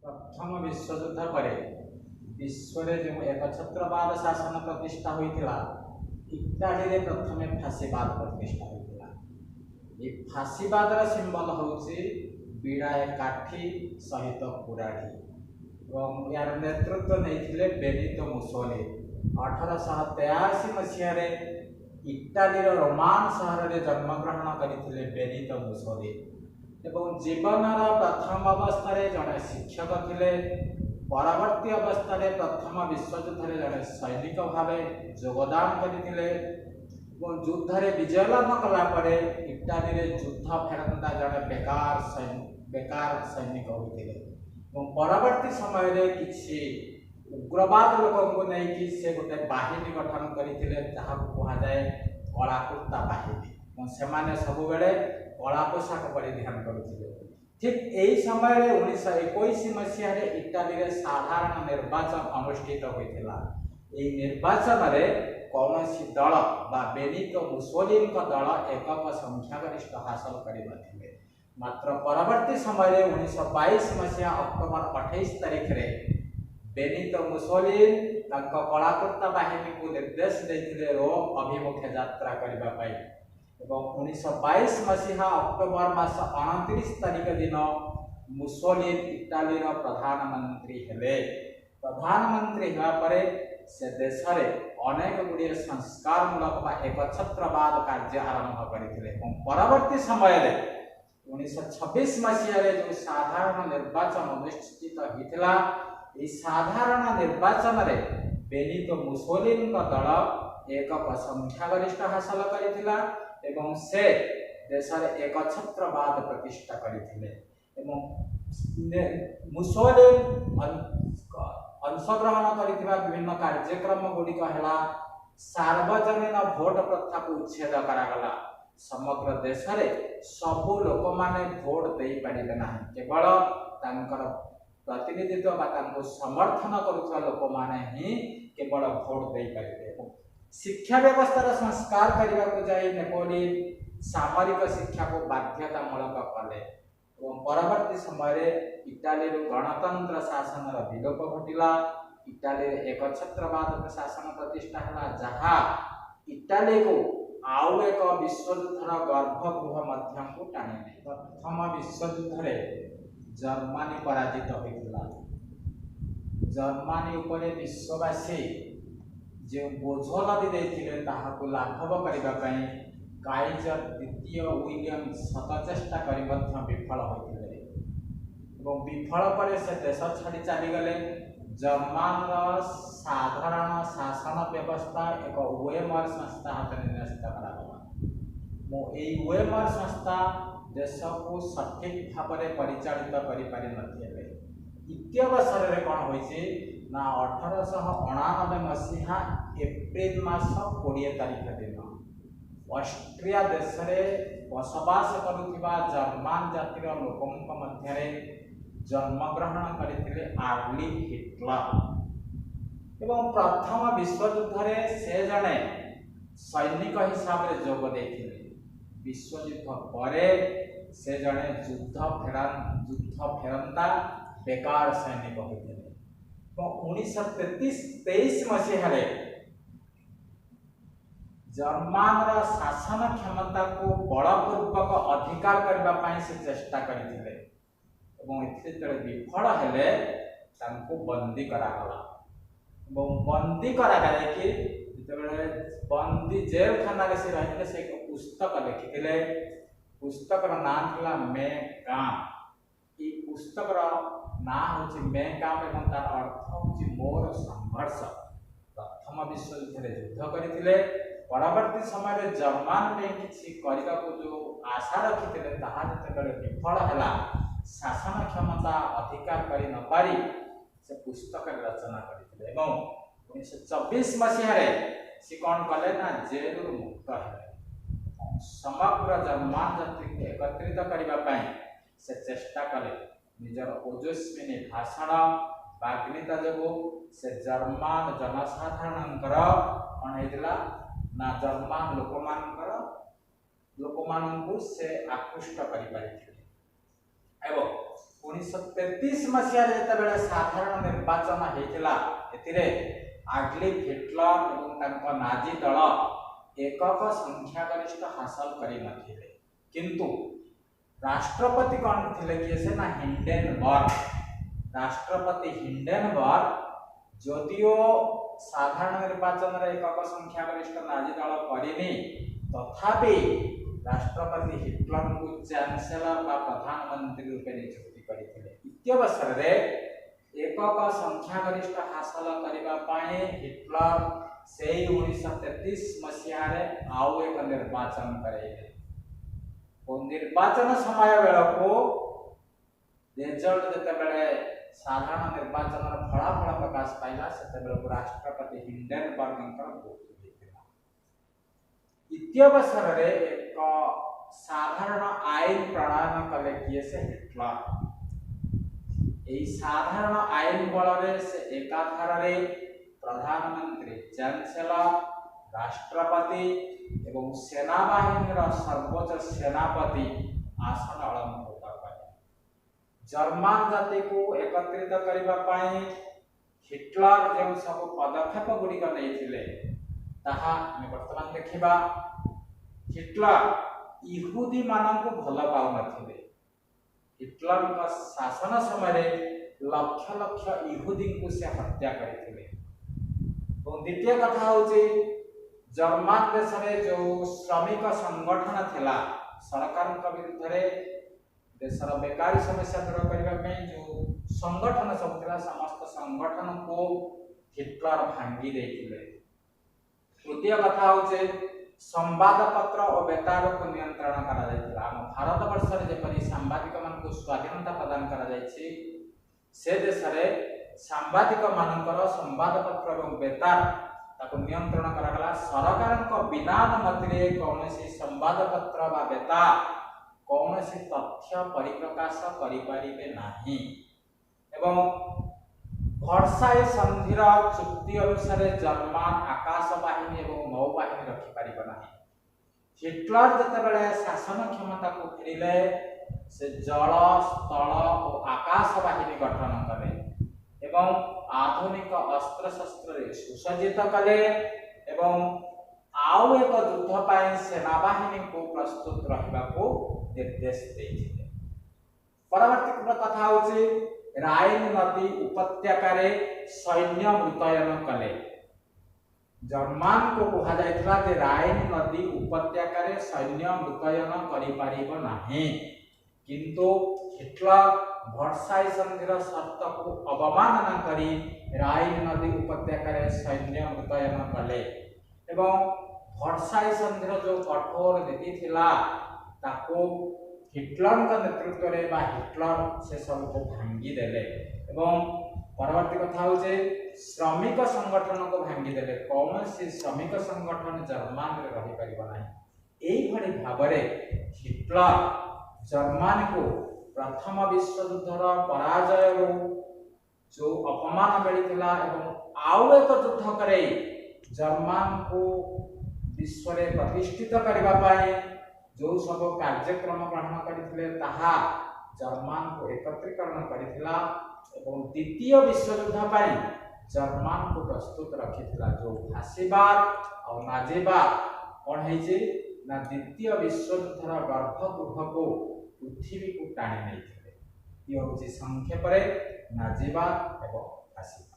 प्रथम विश्वयुद्ध पर विश्व जो एकछत्रवाद शासन प्रतिष्ठा होता इटाली प्रथम फाशीवाद प्रतिष्ठा होता। ये फाशीवाद सिंबल हूँ बिड़ाए काठी सहित कुराढ़ी यार नेतृत्व नहीं बेनितो मुसोलिनी 1883 मसीह इटालीर रोमान सहर में जन्मग्रहण करते बेनितो मुसोलिनी एवं जीवनर प्रथम अवस्था जड़े शिक्षक थे। परवर्ती अवस्था प्रथम विश्वयुद्ध जड़े सैनिक भाव योगदान करते। युद्ध विजय लाभ कलापर इटाली युद्ध फेरंदा जड़े बेकार सैनिक होते। परवर्ती समय किसी उग्रवाद लोक नहीं से गोटे बाहिनी गठन करते कहुए कलाकृता बाहिनी से सब बेले कला पोशाक परिधान करुले। ठीक यही समय 1921 मसीह इटाली साधारण निर्वाचन अनुष्ठित होता। निर्वाचन में कौन दल बेनितो मुसोलिनी दल एकक संख्यागरिष्ठ हासिल करते। मात्र परवर्ती समय 1922 मसीहा अक्टोबर 28 तारीख में बेनितो मुसोलिनी कलाकृता बाहिनी को निर्देश देते रोम अभिमुखे यात्रा करने। 1922 मसीहा अक्टोबर मास 29 तारीख दिन मुसोलिनी इटाली प्रधानमंत्री हेले। प्रधानमंत्री होगापर से देश में अनेक गुड़िए संस्कारमूलक एकछत्रवाद कार्य आरंभ करते। परवर्ती समय 1926 मसीह जो साधारण निर्वाचन अनुष्ठित होता साधारण निर्वाचन में बेनितो मुसोलिनी दल एकक संख्यागरिष्ठ हासिल करथिला एवं से देश में एकछत्रवाद प्रतिष्ठा करथिले। मुसोलिनी अंशग्रहण करथिबा विभिन्न कार्यक्रम गुड़िक है सार्वजनीन भोट प्रथा को उच्छेद करागला। समग्र देश में सबू लोक माने भोट दे पारे ना केवल प्रतिनिधित्व समर्थन करुवा लोक माने ही केवल भोट दे पारे। शिक्षा व्यवस्था संस्कार करने को जाए नेपोलियन सामरिक शिक्षा को बाध्यतामूलक कले। परवर्ती समय इटाली गणतंत्र शासन विलोप घटिला। इटाली एकछत्रवाद शासन प्रतिष्ठा है जहाँ इटाली को आउ एक विश्वयुद्धर गर्भगृह मध्यम को टाणी। प्रथम विश्वयुद्ध जर्मनी पराजित होता। जर्मनी उपरे विश्ववासी जो बोझ लदी देते लाघव करने काइजर द्वितीय विलियम शतचेष्टा कर विफल होते। विफल पर से देश छाड़ी चलीगले। जर्मन साधारण शासन व्यवस्था एक वेमर संस्था हाथ न्यस्त करागला। वेमर संस्था देश को सठिक भाव में परिचालित कर इत्यवसर में कौन होइछि ना 1899 मसीहा एप्रिल मास 20 तारीख दिन ऑस्ट्रिया देश में बसवास करुवा जर्मन जातिर लोकों मध्य जन्मग्रहण करते आर्ली हिटलर। एवं प्रथम विश्वयुद्ध से जड़े सैनिक हिसाब से जोग देते। विश्वयुद्ध पर से जड़े युद्ध फेरंदा बेकार सैनिक होते। 1923 मसीह जर्मन शासन क्षमता को बलपूर्वक अधिकार करने से चेष्टा करते। विफल हेले बंदी करागला। बंदी करागले कि बंदी जेल खाना से रही से एक पुस्तक लिखिले। पुस्तक ना था मैं काम। ये पुस्तक ना हूँ मैं काम एवं तार अर्थ हूँ मोर संघर्ष। प्रथम विश्वयुद्ध युद्ध करते। परवर्ती समय जर्मन में किसी करने को जो आशा रखी थे जो विफल है शासन क्षमता अधिकार कर न पारी से पुस्तक रचना करते। 1924 मसीह सी कौन कले ना जेल मुक्त है। समग्र जर्मन जाति को एकत्रित करने से चेष्टा कले। निजर ओजस्विनी भाषण बाग्मिता जो से जर्मन जनसाधारण कौन होता ना जर्मन लोक से आकृष्ट कर। 1933 मसीह जेतेबेले साधारण निर्वाचन हेतिला एतिरे आडल्फ हिटलर एवं तांको नाजी दल एकक संख्यागरिष्ठ हासिल करि नथिले किंतु राष्ट्रपति कौन थिले कि से ना हिंडेनबर्ग राष्ट्रपति हिंडेनबर्ग जदियो साधारण निर्वाचन रे एकक संख्यागरिष्ठ नाजी दल करिनी तथापि राष्ट्रपति हिटलर को चांसेलर बा प्रधानमंत्री रूपे नियुक्ति करथिले इत्यवसर रे एकक संख्यागरिष्ठ हासिल करिबा पाए हिटलर से 1933 मसीहा रे आउ एक निर्वाचन करेले ओ निर्वाचन समय बेलको रिजल्ट जते बेले साधारण निर्वाचन फलाफल प्रकाश पाइला सेते बेलको राष्ट्रपति हिंडेनबर्ग इत्यवसर रे एक साधारण आईन प्रणयन कले किए से हिटलर एई साधारण आईन बल रे से एकाधार रे प्रधानमंत्री चांसेलर राष्ट्रपति एवं सेना बाहिनी सर्वोच्च सेनापति आसन अलंकृत कले जर्मन जाति को एकत्रित करिबा पाई हिटलर जो सब पदक्षेप गुड़िक नहीं ताहा हमें वर्तमान देखिबा हिटलर इहुदी मानक भल पाउ नथिले हिटलर का शासन समय लक्ष लक्ष इहुदी को से हत्या करथिले और द्वितीय कथा होची जर्मन देश रे जो श्रमिक संगठन थिला सरकार के विरुद्ध रे देशर बेकारी समस्या दूर करबा में जो संगठन सब थिला समस्त संगठन को हिटलर भांगी देथिले तृतीय कथा होचे संवाद पत्र और बेतार को नियंत्रण करा जायतिला हम भारत वर्ष रे जेपरि सांबादिक मान को स्वाधीनता प्रदान करा जायछि से देश रे सांबादिक मानकर संवाद पत्र और बेतार ताको नियंत्रण करा गला सरकार को बिना अनुमति रे कोनोसी संवाद पत्र बा बेतार कोनोसी तथ्य परिप्रकाश करि परिबे नाही एवं वर्साई संधिर चुक्ति अनुसार जर्मन आकाश बाहिनी एवं नौबाहिनी रखि परिबा नाही हिटलर जतेबेले शासन क्षमता को फेरिले से जल स्थल और आकाश बाहिनी गठन कले एवं आधुनिक अस्त्र शस्त्र रे सुसज्जित कले एवं आउ एक युद्ध पाई सेना बाहिनी को प्रस्तुत रहबा को निर्देश देथिले परवर्ती कथा होची राइन नदी उपत्यका सैन्य मुतयन कले जर्मन को कहा जायतिला जे राइन नदी उपत्यका सैन्य मुतयन करि परिबो नाही किंतु हिटलर वर्साई संधिर शर्त को अवमानना करी राइन नदी उपत्यका सैन्य मुतयन कले एवं वर्साई संधिर जो कठोर नीति थिला ताको हिटलर का नेतृत्व रे बा हिटलर से सब को भांगी देले एवं परवर्ती कथा होचे श्रमिक संगठन को भांगी देले कौन से श्रमिक संगठन जर्मन रे रही परिबा नाही एई भली भाबरे हिटलर जर्मन को प्रथम विश्व युद्धर पराजय रो जो अपमान मिलिथिला एवं आउ एक युद्ध करे जर्मन को विश्व रे प्रतिष्ठित करबा पाए जो सब कार्यक्रम ग्रहण करथिले ताहा जर्मन को एकत्रीकरण करथिला एवं द्वितीय विश्व युद्ध पाई जर्मन को प्रस्तुत रखिथिला जो फासीबाद और नाजीबाद कोन हेजे ना द्वितीय विश्व युद्धर गर्भगृह को पृथ्वी को टाणी नैथिले ये होची संक्षेप रे नाजीबाद एवं फासीबाद।